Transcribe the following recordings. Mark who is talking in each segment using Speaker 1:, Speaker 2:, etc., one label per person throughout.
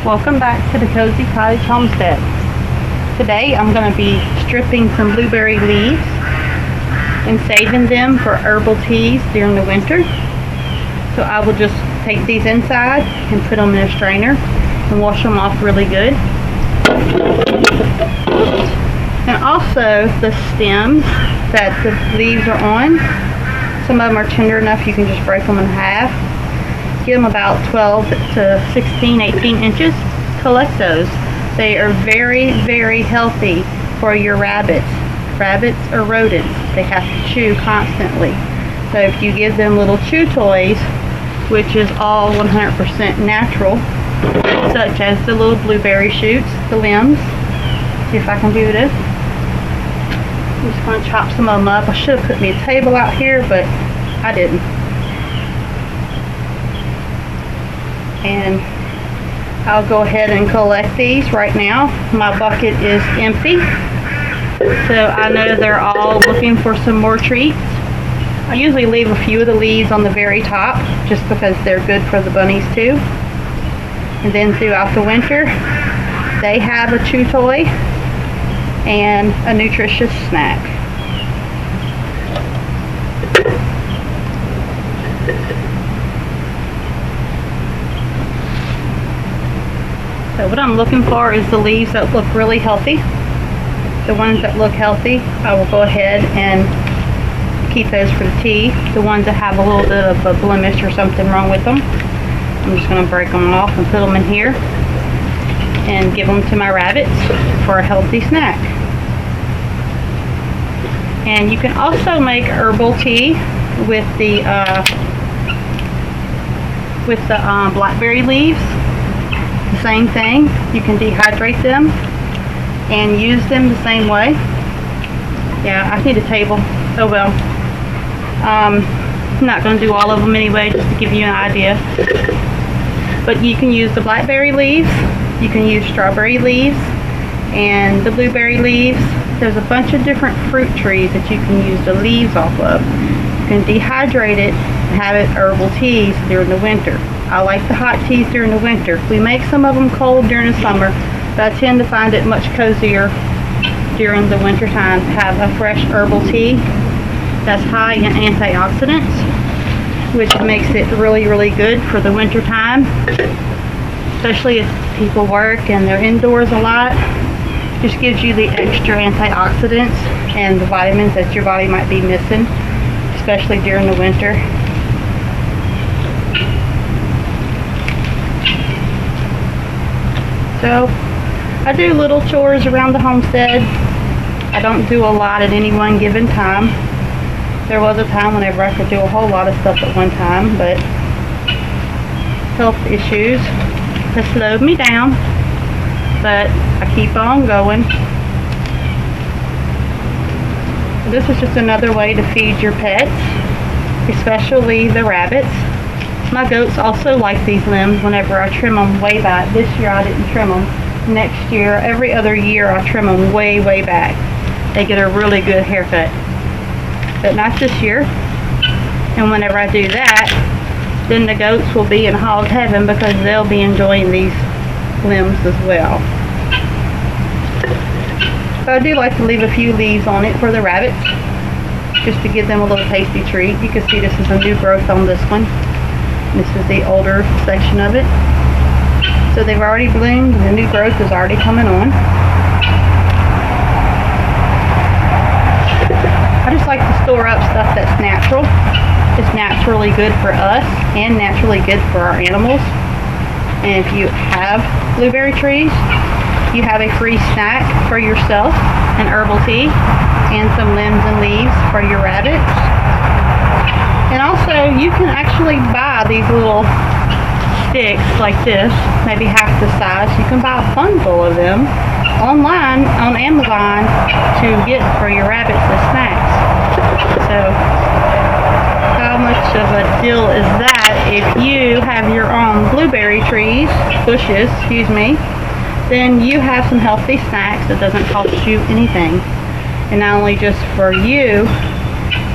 Speaker 1: Welcome back to the Cozy Cottage Homestead. Today I'm going to be stripping some blueberry leaves and saving them for herbal teas during the winter. So I will just take these inside and put them in a strainer and wash them off really good. And also the stems that the leaves are on, some of them are tender enough you can just break them in half. Give them about 12 to 16, 18 inches. Collect those. They are very, very healthy for your rabbits. Rabbits are rodents. They have to chew constantly. So if you give them little chew toys, which is all 100% natural, such as the little blueberry shoots, the limbs. See if I can do this. I'm just going to chop some of them up. I should have put me a table out here, but I didn't. And I'll go ahead and collect these right now. My bucket is empty, so I know they're all looking for some more treats. I usually leave a few of the leaves on the very top just because they're good for the bunnies too. And then throughout the winter they have a chew toy and a nutritious snack. So what I'm looking for is the leaves that look really healthy. The ones that look healthy, I will go ahead and keep those for the tea. The ones that have a little bit of a blemish or something wrong with them, I'm just going to break them off and put them in here and give them to my rabbits for a healthy snack. And you can also make herbal tea with the blackberry leaves. The same thing. You can dehydrate them and use them the same way. Yeah, I need a table. Oh well. I'm not going to do all of them anyway, just to give you an idea. But you can use the blackberry leaves, you can use strawberry leaves, and the blueberry leaves. There's a bunch of different fruit trees that you can use the leaves off of. You can dehydrate it and have it herbal teas during the winter. I like the hot teas during the winter. We make some of them cold during the summer, but I tend to find it much cozier during the winter time to have a fresh herbal tea that's high in antioxidants, which makes it really, really good for the winter time, especially if people work and they're indoors a lot. Just gives you the extra antioxidants and the vitamins that your body might be missing, especially during the winter. So I do little chores around the homestead. I don't do a lot at any one given time. There was a time whenever I could do a whole lot of stuff at one time, but health issues have slowed me down. But I keep on going. This is just another way to feed your pets, especially the rabbits. My goats also like these limbs whenever I trim them way back. This year I didn't trim them. Next year, every other year I trim them way, way back. They get a really good haircut. But not this year. And whenever I do that, then the goats will be in hog heaven because they'll be enjoying these limbs as well. So I do like to leave a few leaves on it for the rabbits, just to give them a little tasty treat. You can see this is a new growth on this one. This is the older section of it. So they've already bloomed and the new growth is already coming on. I just like to store up stuff that's natural. It's naturally good for us and naturally good for our animals. And if you have blueberry trees, you have a free snack for yourself, an herbal tea, and some limbs and leaves for your rabbits. And also, you can actually buy these little sticks like this, maybe half the size. You can buy a bundle of them online on Amazon to get for your rabbits as snacks. So, how much of a deal is that if you have your own blueberry trees, bushes, excuse me, then you have some healthy snacks that doesn't cost you anything. And not only just for you,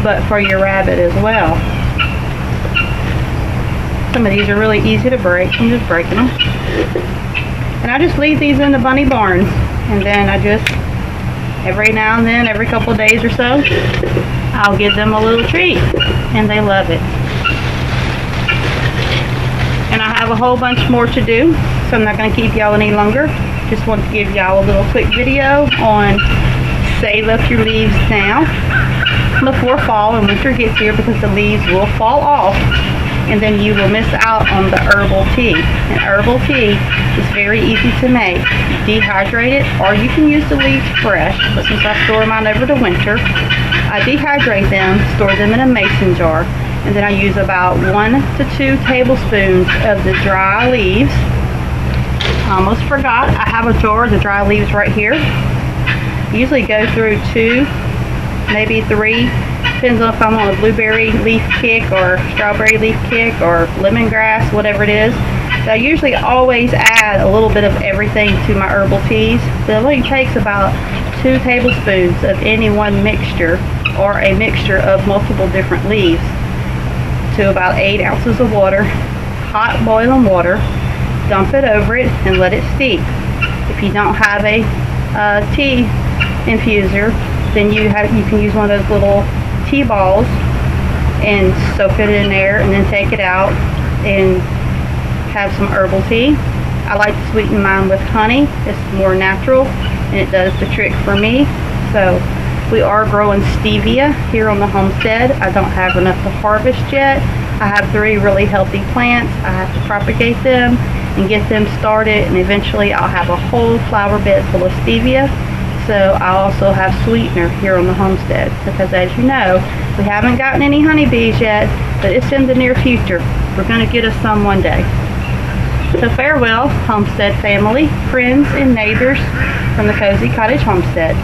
Speaker 1: but for your rabbit as well. Some of these are really easy to break. I'm just breaking them. And I just leave these in the bunny barns, and then I just, every now and then, every couple of days or so, I'll give them a little treat, and they love it. And I have a whole bunch more to do, so I'm not going to keep y'all any longer. Just want to give y'all a little quick video on save up your leaves now before fall and winter gets here, because the leaves will fall off and then you will miss out on the herbal tea. And herbal tea is very easy to make. You dehydrate it, or you can use the leaves fresh, but since I store mine over the winter, I dehydrate them, store them in a mason jar, and then I use about 1 to 2 tablespoons of the dry leaves. I almost forgot, I have a jar of the dry leaves right here. I usually go through 2, maybe 3, depends on if I'm on a blueberry leaf kick or strawberry leaf kick or lemongrass, whatever it is. So I usually always add a little bit of everything to my herbal teas. So it only takes about 2 tablespoons of any one mixture, or a mixture of multiple different leaves, to about 8 ounces of water, hot boiling water. Dump it over it and let it steep. If you don't have a tea infuser, then you can use one of those little tea balls and soak it in there, and then take it out and have some herbal tea. I like to sweeten mine with honey. It's more natural and it does the trick for me. So we are growing stevia here on the homestead. I don't have enough to harvest yet. I have 3 really healthy plants. I have to propagate them and get them started, and eventually I'll have a whole flower bed full of stevia. So I also have sweetener here on the homestead, because as you know, we haven't gotten any honeybees yet, but it's in the near future. We're going to get us some one day. So farewell, homestead family, friends, and neighbors from the Cozy Cottage Homestead.